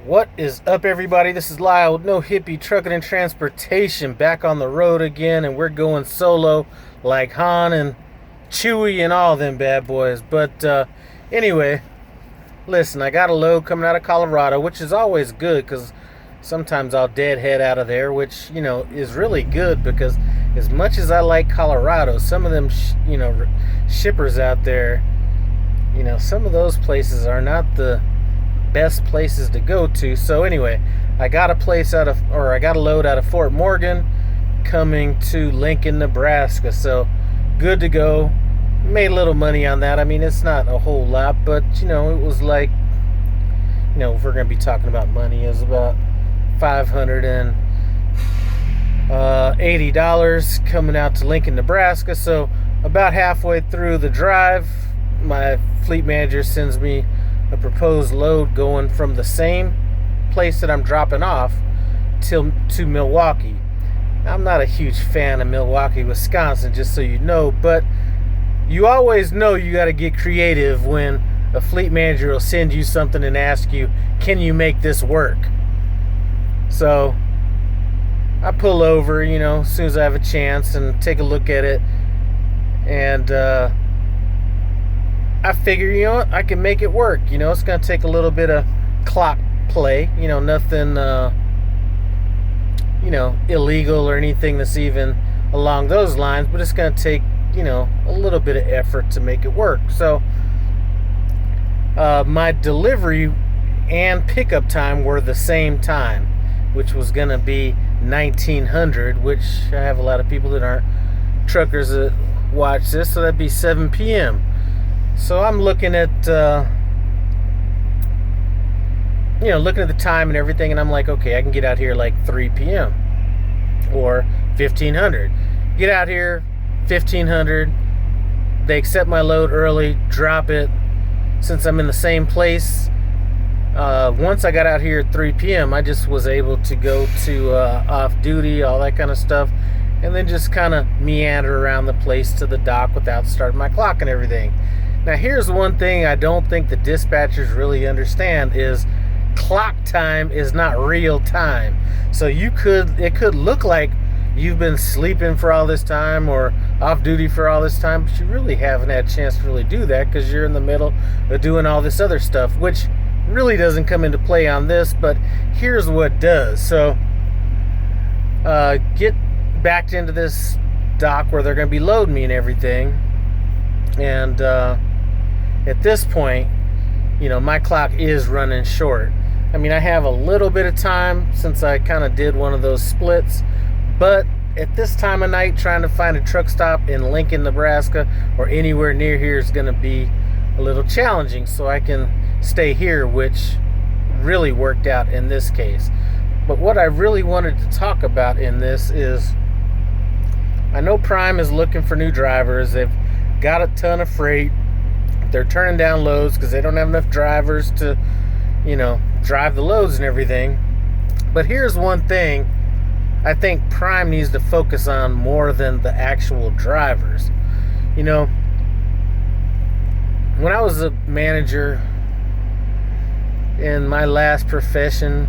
What is up, everybody? This is Lyle with No Hippie Trucking and Transportation, back on the road again, and we're going solo like Han and Chewie and all them bad boys. But anyway, listen, I got a load coming out of Colorado, which is always good because sometimes I'll deadhead out of there, which, is really good because as much as I like Colorado, some of them, shippers out there, some of those places are not the best places to go to. So anyway, I got a load out of Fort Morgan coming to Lincoln, Nebraska. So good to go. Made a little money on that. I mean, it's not a whole lot, but it was like, if we're gonna be talking about money, it was about $580 coming out to Lincoln, Nebraska. So about halfway through the drive, my fleet manager sends me a proposed load going from the same place that I'm dropping off to Milwaukee. I'm not a huge fan of Milwaukee, Wisconsin, just so you know, but you always know you got to get creative when a fleet manager will send you something and ask you, can you make this work? So I pull over, as soon as I have a chance and take a look at it, and I figure, I can make it work. It's going to take a little bit of clock play, nothing, illegal or anything that's even along those lines, but it's going to take, a little bit of effort to make it work. So, my delivery and pickup time were the same time, which was going to be 1900, which I have a lot of people that aren't truckers that watch this, so that'd be 7 p.m. So I'm looking at, looking at the time and everything, and I'm like, okay, I can get out here like 3 p.m. or 1500. Get out here, 1500. They accept my load early, drop it. Since I'm in the same place, once I got out here at 3 p.m., I just was able to go to off duty, all that kind of stuff, and then just kind of meander around the place to the dock without starting my clock and everything. Now, here's one thing I don't think the dispatchers really understand is clock time is not real time. So it could look like you've been sleeping for all this time or off duty for all this time, but you really haven't had a chance to really do that because you're in the middle of doing all this other stuff, which really doesn't come into play on this, but here's what does. So get backed into this dock where they're going to be loading me and everything, and at this point, my clock is running short. I mean, I have a little bit of time since I kind of did one of those splits, but at this time of night, trying to find a truck stop in Lincoln, Nebraska, or anywhere near here is going to be a little challenging, so I can stay here, which really worked out in this case. But what I really wanted to talk about in this is, I know Prime is looking for new drivers. They've got a ton of freight. They're turning down loads because they don't have enough drivers to, drive the loads and everything. But here's one thing I think Prime needs to focus on more than the actual drivers. When I was a manager in my last profession,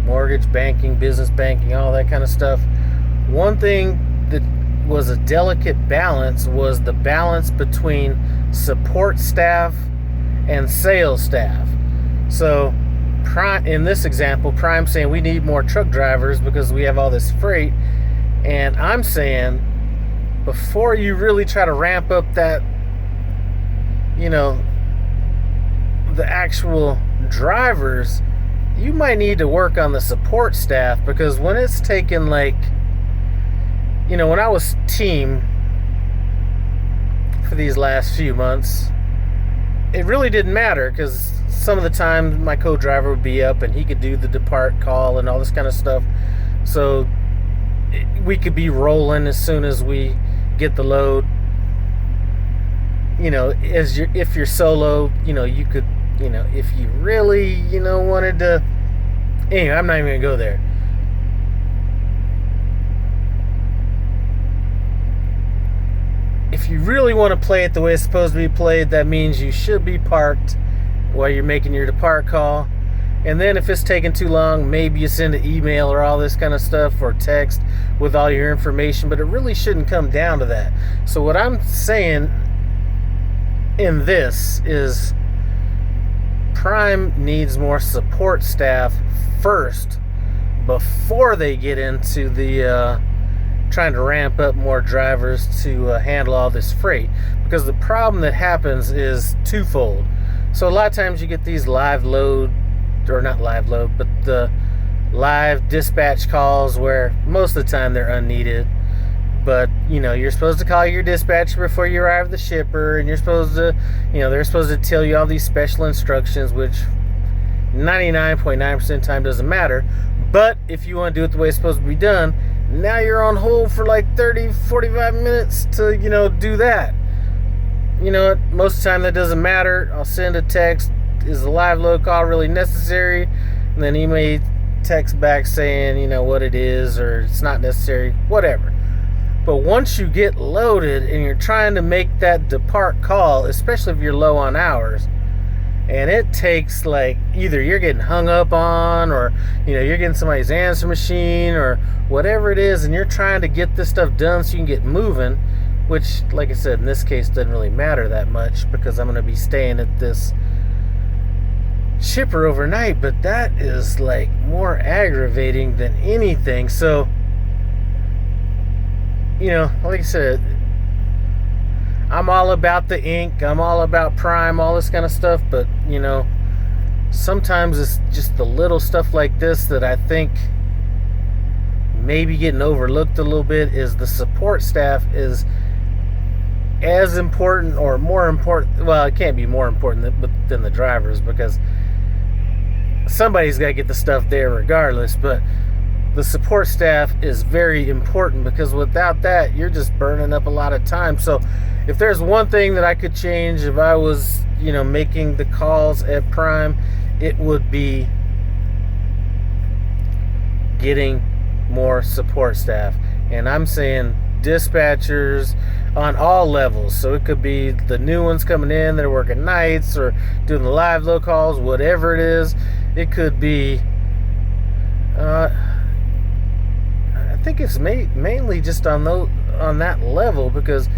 mortgage banking, business banking, all that kind of stuff, one thing that was a delicate balance was the balance between support staff and sales staff. So Prime, in this example, Prime saying we need more truck drivers because we have all this freight, and I'm saying before you really try to ramp up that, the actual drivers, you might need to work on the support staff, because when it's taken like, when I was team for these last few months, it really didn't matter because some of the time my co-driver would be up and he could do the depart call and all this kind of stuff. So we could be rolling as soon as we get the load. If you're solo, you could, if you really, wanted to. Anyway, I'm not even gonna go there. If you really want to play it the way it's supposed to be played, that means you should be parked while you're making your depart call, And then if it's taking too long, maybe you send an email or all this kind of stuff, or text with all your information, but it really shouldn't come down to that. So what I'm saying in this is Prime needs more support staff first before they get into the trying to ramp up more drivers to handle all this freight. Because the problem that happens is twofold. So a lot of times you get these live load, or not live load, but the live dispatch calls where most of the time they're unneeded. But, you know, you're supposed to call your dispatcher before you arrive at the shipper, and you're supposed to, you know, they're supposed to tell you all these special instructions, which 99.9% of the time doesn't matter. But if you want to do it the way it's supposed to be done, now you're on hold for like 30, 45 minutes to, you know, do that. You know what? Most of the time that doesn't matter. I'll send a text. Is the live load call really necessary? And then he may text back saying, you know, what it is, or it's not necessary, whatever. But once you get loaded and you're trying to make that depart call, especially if you're low on hours, and it takes like either you're getting hung up on, or, you know, you're getting somebody's answer machine or whatever it is, and you're trying to get this stuff done so you can get moving, which, like I said, in this case doesn't really matter that much because I'm going to be staying at this shipper overnight, but that is like more aggravating than anything. So, you know, like I said, I'm all about the ink, I'm all about Prime, all this kind of stuff, but, you know, sometimes it's just the little stuff like this that I think maybe getting overlooked a little bit. Is the support staff is as important or more important. Well, it can't be more important than the drivers, because somebody's got to get the stuff there regardless, but the support staff is very important, because without that, you're just burning up a lot of time. So if there's one thing that I could change if I was, you know, making the calls at Prime, it would be getting more support staff. And I'm saying dispatchers on all levels. So it could be the new ones coming in that are working nights or doing the live load calls, whatever it is. It could be I think it's mainly just on that level, because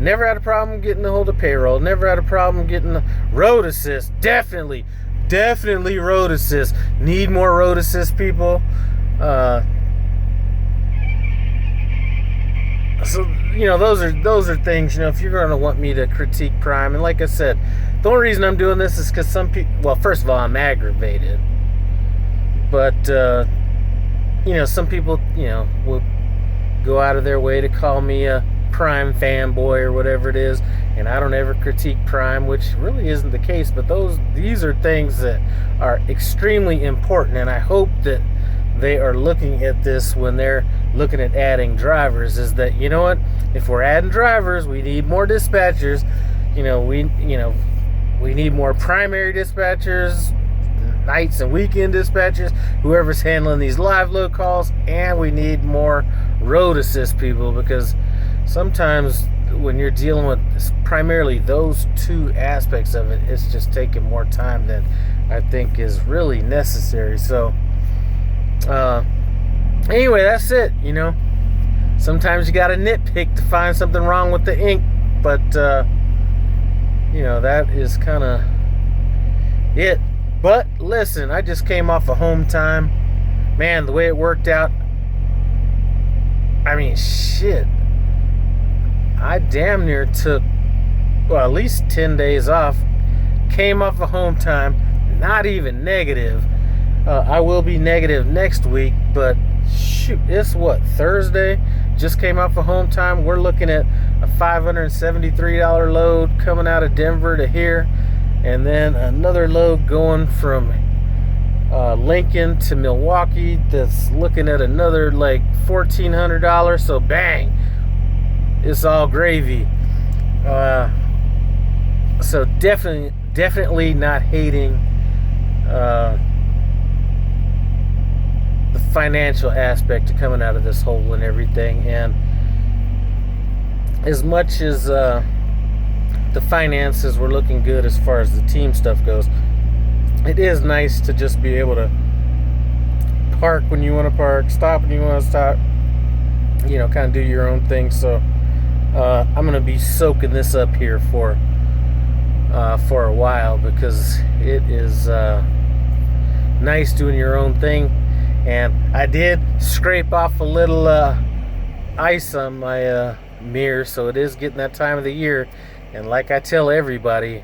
never had a problem getting a hold of payroll, never had a problem getting road assist. Definitely road assist. Need more road assist, people. So, you know, those are things, you know, if you're going to want me to critique Prime. And like I said, the only reason I'm doing this is because some people, well, first of all, I'm aggravated, but you know, some people, you know, will go out of their way to call me a Prime fanboy or whatever it is, and I don't ever critique Prime, which really isn't the case. But these are things that are extremely important, and I hope that they are looking at this when they're looking at adding drivers. Is that, you know what, if we're adding drivers, we need more dispatchers. We need more primary dispatchers, nights and weekend dispatchers, whoever's handling these live load calls, and we need more road assist people, because sometimes when you're dealing with primarily those two aspects of it, it's just taking more time than I think is really necessary. So anyway, that's it. You know, sometimes you gotta nitpick to find something wrong with the ink, but you know, that is kind of it. But listen, I just came off of home time. Man, the way it worked out, I mean, shit. I damn near took, well, at least 10 days off. Came off of home time, not even negative. I will be negative next week, but shoot, it's what, Thursday? Just came off of home time. We're looking at a $573 load coming out of Denver to here. And then another load going from Lincoln to Milwaukee that's looking at another like $1,400. So bang, it's all gravy. So definitely not hating the financial aspect of coming out of this hole and everything. And as much as the finances were looking good as far as the team stuff goes, it is nice to just be able to park when you want to park, stop when you want to stop, kind of do your own thing. So I'm going to be soaking this up here for a while, because it is nice doing your own thing. And I did scrape off a little ice on my mirror, so it is getting that time of the year. And like I tell everybody,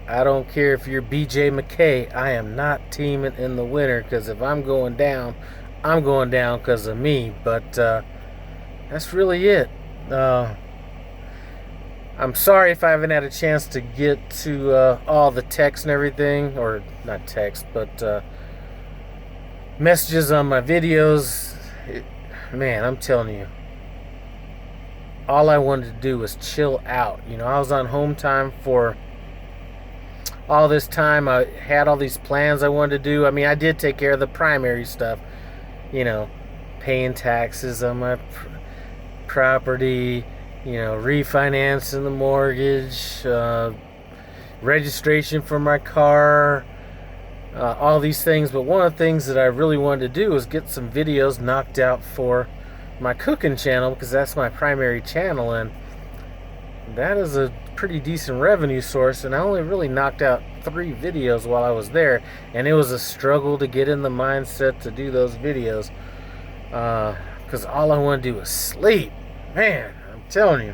I don't care if you're BJ McKay, I am not teaming in the winter, because if I'm going down, I'm going down because of me. But that's really it. I'm sorry if I haven't had a chance to get to all the text and everything, or not text, but messages on my videos. Man, I'm telling you, all I wanted to do was chill out. I was on home time for all this time. I had all these plans I wanted to do. I mean, I did take care of the primary stuff, paying taxes on my property, refinancing the mortgage, registration for my car, all these things. But one of the things that I really wanted to do was get some videos knocked out for my cooking channel, because that's my primary channel, and that is a pretty decent revenue source. And I only really knocked out 3 videos while I was there, and it was a struggle to get in the mindset to do those videos, because all I want to do is sleep. Man, I'm telling you.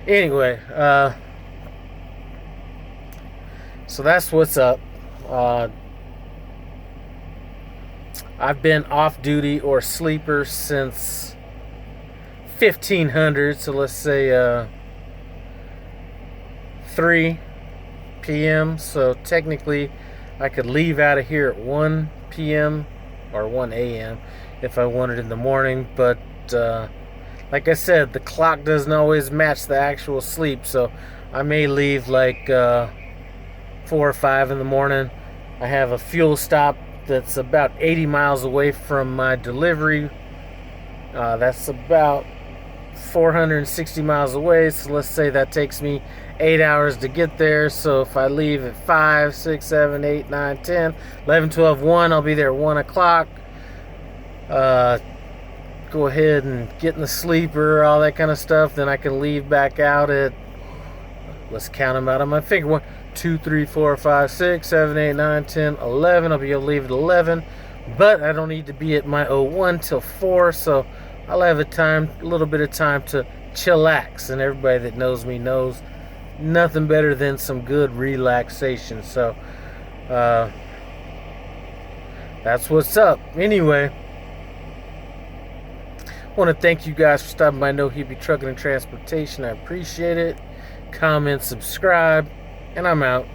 Anyway, so that's what's up. I've been off duty or sleeper since 1500, so let's say 3 p.m. So technically I could leave out of here at 1 p.m. or 1 a.m. if I wanted in the morning, but like I said, the clock doesn't always match the actual sleep, so I may leave like 4 or 5 in the morning. I have a fuel stop that's about 80 miles away from my delivery. That's about 460 miles away, so let's say that takes me 8 hours to get there. So if I leave at 5, 6, 7, 8, 9, 10, 11, 12, 1, I'll be there at 1 o'clock. Go ahead and get in the sleeper, all that kind of stuff. Then I can leave back out at, let's count them out on my finger, 1, 2, 3, 4, 5, 6, 7, 8, 9, 10, 11. I'll be able to leave at 11, but I don't need to be at my 01 till 4, so I'll have a little bit of time to chillax. And everybody that knows me knows nothing better than some good relaxation. So that's what's up. Anyway, I want to thank you guys for stopping by No Hebe Trucking and Transportation. I appreciate it. Comment, subscribe, and I'm out.